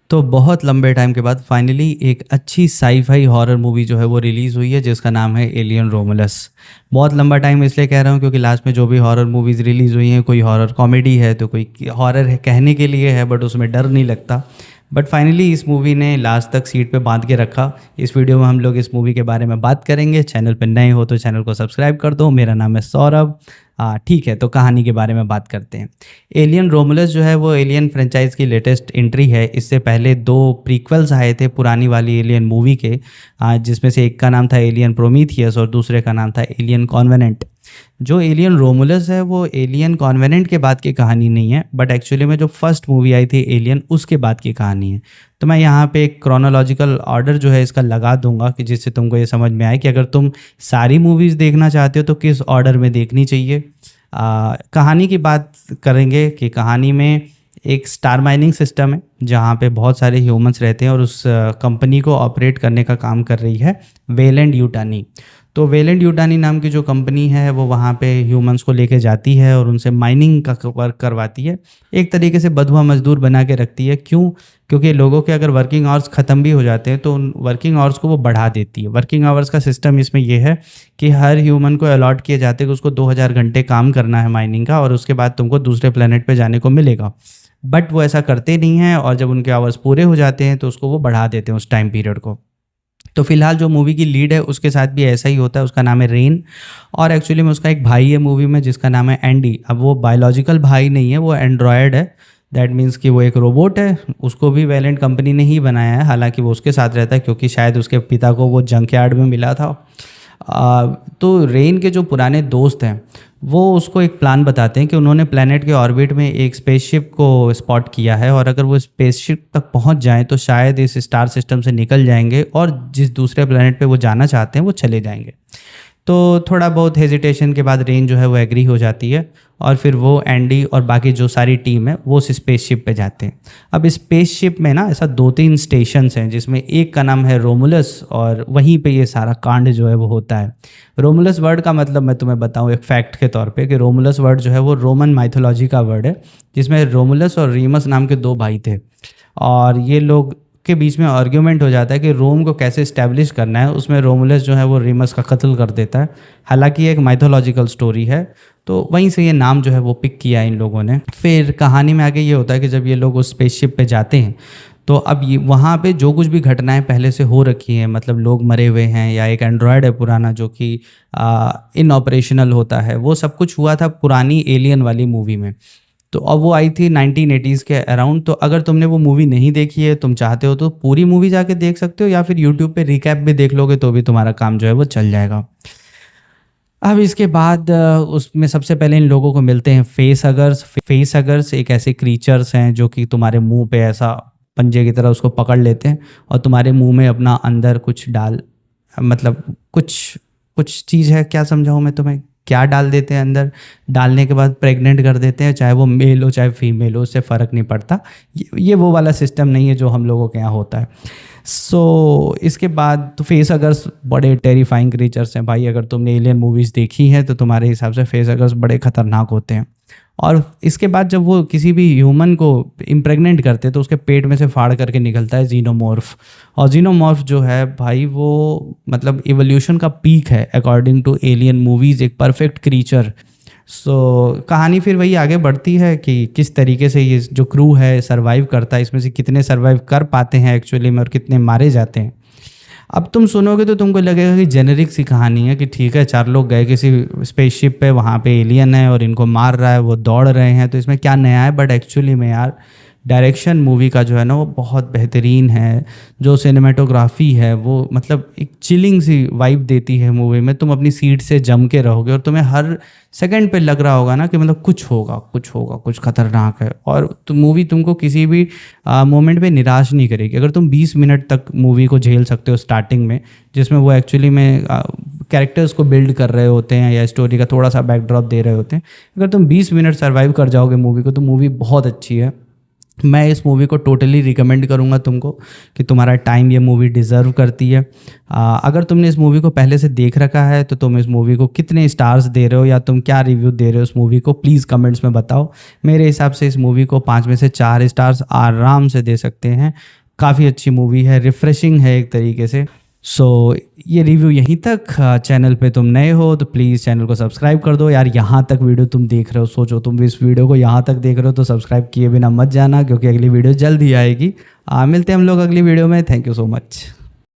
तो बहुत लंबे टाइम के बाद फाइनली एक अच्छी साई-फाई हॉरर मूवी जो है वो रिलीज़ हुई है जिसका नाम है एलियन रोमुलस। बहुत लंबा टाइम इसलिए कह रहा हूँ क्योंकि लास्ट में जो भी हॉरर मूवीज़ रिलीज़ हुई हैं, कोई हॉरर कॉमेडी है तो कोई हॉरर है कहने के लिए है बट उसमें डर नहीं लगता। बट फाइनली इस मूवी ने लास्ट तक सीट पे बांध के रखा। इस वीडियो में हम लोग इस मूवी के बारे में बात करेंगे। चैनल पे नए हो तो चैनल को सब्सक्राइब कर दो। मेरा नाम है सौरभ। ठीक है, तो कहानी के बारे में बात करते हैं। एलियन रोमुलस जो है वो एलियन फ्रेंचाइज की लेटेस्ट एंट्री है। इससे पहले दो प्रीक्वल्स आए थे पुरानी वाली एलियन मूवी के, जिसमें से एक का नाम था एलियन प्रोमीथियस और दूसरे का नाम था एलियन कॉन्वेनेंट। जो एलियन रोमुलस है वो एलियन कॉन्वेनेंट के बाद की कहानी नहीं है, बट एक्चुअली में जो फर्स्ट मूवी आई थी एलियन उसके बाद की कहानी है। तो मैं यहाँ पे एक क्रोनोलॉजिकल ऑर्डर जो है इसका लगा दूंगा कि जिससे तुमको ये समझ में आए कि अगर तुम सारी मूवीज़ देखना चाहते हो तो किस ऑर्डर में देखनी चाहिए। कहानी की बात करेंगे कि कहानी में एक स्टार माइनिंग सिस्टम है जहाँ पे बहुत सारे ह्यूमंस रहते हैं और उस कंपनी को ऑपरेट करने का काम कर रही है वेलेंट यूटानी। तो वेलेंट यूटानी नाम की जो कंपनी है वो वहाँ पे ह्यूमंस को लेके जाती है और उनसे माइनिंग का वर्क करवाती है। एक तरीके से बंधुआ मजदूर बना के रखती है। क्यों? क्योंकि लोगों के अगर वर्किंग आवर्स ख़त्म भी हो जाते हैं तो उन वर्किंग आवर्स को वो बढ़ा देती है। वर्किंग आवर्स का सिस्टम इसमें यह है कि हर ह्यूमन को अलॉट किए जाते हैं कि उसको 2000 घंटे काम करना है माइनिंग का और उसके बाद तुमको दूसरे प्लेनेट पे जाने को मिलेगा। बट वो ऐसा करते नहीं हैं और जब उनके आवर्स पूरे हो जाते हैं तो उसको वो बढ़ा देते हैं उस टाइम पीरियड को। तो फिलहाल जो मूवी की लीड है उसके साथ भी ऐसा ही होता है। उसका नाम है रेन और एक्चुअली में उसका एक भाई है मूवी में जिसका नाम है एंडी। अब वो बायोलॉजिकल भाई नहीं है, वो एंड्रॉयड है। दैट मीन्स कि वो एक रोबोट है। उसको भी वेलेंट कंपनी ने ही बनाया है, हालांकि वो उसके साथ रहता है क्योंकि शायद उसके पिता को वो जंकयार्ड में मिला था। तो रेन के जो पुराने दोस्त हैं वो उसको एक प्लान बताते हैं कि उन्होंने प्लैनेट के ऑर्बिट में एक स्पेसशिप को स्पॉट किया है और अगर वो स्पेसशिप तक पहुंच जाएं तो शायद इस स्टार सिस्टम से निकल जाएंगे और जिस दूसरे प्लैनेट पे वो जाना चाहते हैं वो चले जाएंगे। तो थोड़ा बहुत हेजिटेशन के बाद रेन जो है वो एग्री हो जाती है और फिर वो एंडी और बाकी जो सारी टीम है वो उस स्पेसशिप पे जाते हैं। अब स्पेसशिप में ना ऐसा 2-3 स्टेशंस हैं जिसमें एक का नाम है रोमुलस और वहीं पे ये सारा कांड जो है वो होता है। रोमुलस वर्ड का मतलब मैं तुम्हें बताऊं एक फैक्ट के तौर पे कि रोमुलस वर्ड जो है वो रोमन माइथोलॉजी का वर्ड है जिसमें रोमुलस और रीमस नाम के 2 भाई थे और ये लोग के बीच में आर्ग्यूमेंट हो जाता है कि रोम को कैसे इस्टेब्लिश करना है। उसमें रोमुलस जो है वो रीमस का कत्ल कर देता है। हालांकि ये एक माइथोलॉजिकल स्टोरी है तो वहीं से ये नाम जो है वो पिक किया इन लोगों ने। फिर कहानी में आगे ये होता है कि जब ये लोग उस स्पेसशिप पे जाते हैं तो अब ये वहाँ पे जो कुछ भी घटनाएं पहले से हो रखी हैं, मतलब लोग मरे हुए हैं या एक एंड्रॉयड है पुराना जो कि इन ऑपरेशनल होता है, वो सब कुछ हुआ था पुरानी एलियन वाली मूवी में। तो अब वो आई थी 1980s के अराउंड। तो अगर तुमने वो मूवी नहीं देखी है, तुम चाहते हो तो पूरी मूवी जाके देख सकते हो या फिर यूट्यूब पे रिकैप भी देख लोगे तो भी तुम्हारा काम जो है वो चल जाएगा। अब इसके बाद उसमें सबसे पहले इन लोगों को मिलते हैं फेसहगर्स। फेसहगर्स एक ऐसे क्रीचर्स हैं जो कि तुम्हारे मुंह पे ऐसा पंजे की तरह उसको पकड़ लेते हैं और तुम्हारे मुंह में अपना अंदर कुछ डाल, मतलब कुछ कुछ चीज़ है, क्या समझाऊँ मैं तुम्हें, क्या डाल देते हैं अंदर। डालने के बाद प्रेग्नेंट कर देते हैं, चाहे वो मेल हो चाहे फीमेल हो, उससे फ़र्क नहीं पड़ता। ये वो वाला सिस्टम नहीं है जो हम लोगों के यहाँ होता है। इसके बाद तो फेसहगर्स बड़े टेरिफाइंग क्रीचर्स हैं भाई। अगर तुमने एलियन मूवीज़ देखी हैं तो तुम्हारे हिसाब से फेसहगर्स बड़े ख़तरनाक होते हैं। और इसके बाद जब वो किसी भी ह्यूमन को इम्प्रेग्नेंट करते हैं तो उसके पेट में से फाड़ करके निकलता है जीनोमॉर्फ। और जीनोमॉर्फ जो है भाई वो मतलब इवोल्यूशन का पीक है अकॉर्डिंग टू एलियन मूवीज़, एक परफेक्ट क्रीचर। कहानी फिर वही आगे बढ़ती है कि किस तरीके से ये जो क्रू है सर्वाइव करता है, इसमें से कितने सर्वाइव कर पाते हैं एक्चुअली में और कितने मारे जाते हैं। अब तुम सुनोगे तो तुमको लगेगा कि जेनेरिक सी कहानी है कि ठीक है 4 लोग गए किसी स्पेसशिप पे, वहाँ पे एलियन है और इनको मार रहा है, वो दौड़ रहे हैं, तो इसमें क्या नया है। बट एक्चुअली में यार डायरेक्शन मूवी का जो है ना वो बहुत बेहतरीन है। जो सिनेमेटोग्राफी है वो मतलब एक चिलिंग सी वाइब देती है मूवी में। तुम अपनी सीट से जम के रहोगे और तुम्हें हर सेकंड पे लग रहा होगा ना कि मतलब कुछ होगा कुछ होगा, कुछ खतरनाक है। और मूवी तुमको किसी भी मोमेंट पे निराश नहीं करेगी। अगर तुम 20 मिनट तक मूवी को झेल सकते हो स्टार्टिंग में, जिसमें वो एक्चुअली में कैरेक्टर्स को बिल्ड कर रहे होते हैं या स्टोरी का थोड़ा सा बैकड्रॉप दे रहे होते हैं, अगर तुम 20 मिनट सर्वाइव कर जाओगे मूवी को तो मूवी बहुत अच्छी है। मैं इस मूवी को टोटली रिकमेंड करूँगा तुमको कि तुम्हारा टाइम ये मूवी डिज़र्व करती है। अगर तुमने इस मूवी को पहले से देख रखा है तो तुम इस मूवी को कितने स्टार्स दे रहे हो या तुम क्या रिव्यू दे रहे हो इस मूवी को, प्लीज़ कमेंट्स में बताओ। मेरे हिसाब से इस मूवी को 5 में से 4 स्टार्स आराम से दे सकते हैं। काफ़ी अच्छी मूवी है, रिफ़्रेशिंग है एक तरीके से। सो ये रिव्यू यहीं तक। चैनल पे तुम नए हो तो प्लीज़ चैनल को सब्सक्राइब कर दो यार। यहाँ तक वीडियो तुम देख रहे हो, सोचो तुम भी इस वीडियो को यहाँ तक देख रहे हो तो सब्सक्राइब किए बिना मत जाना, क्योंकि अगली वीडियो जल्द ही आएगी। मिलते हैं हम लोग अगली वीडियो में। Thank you so much.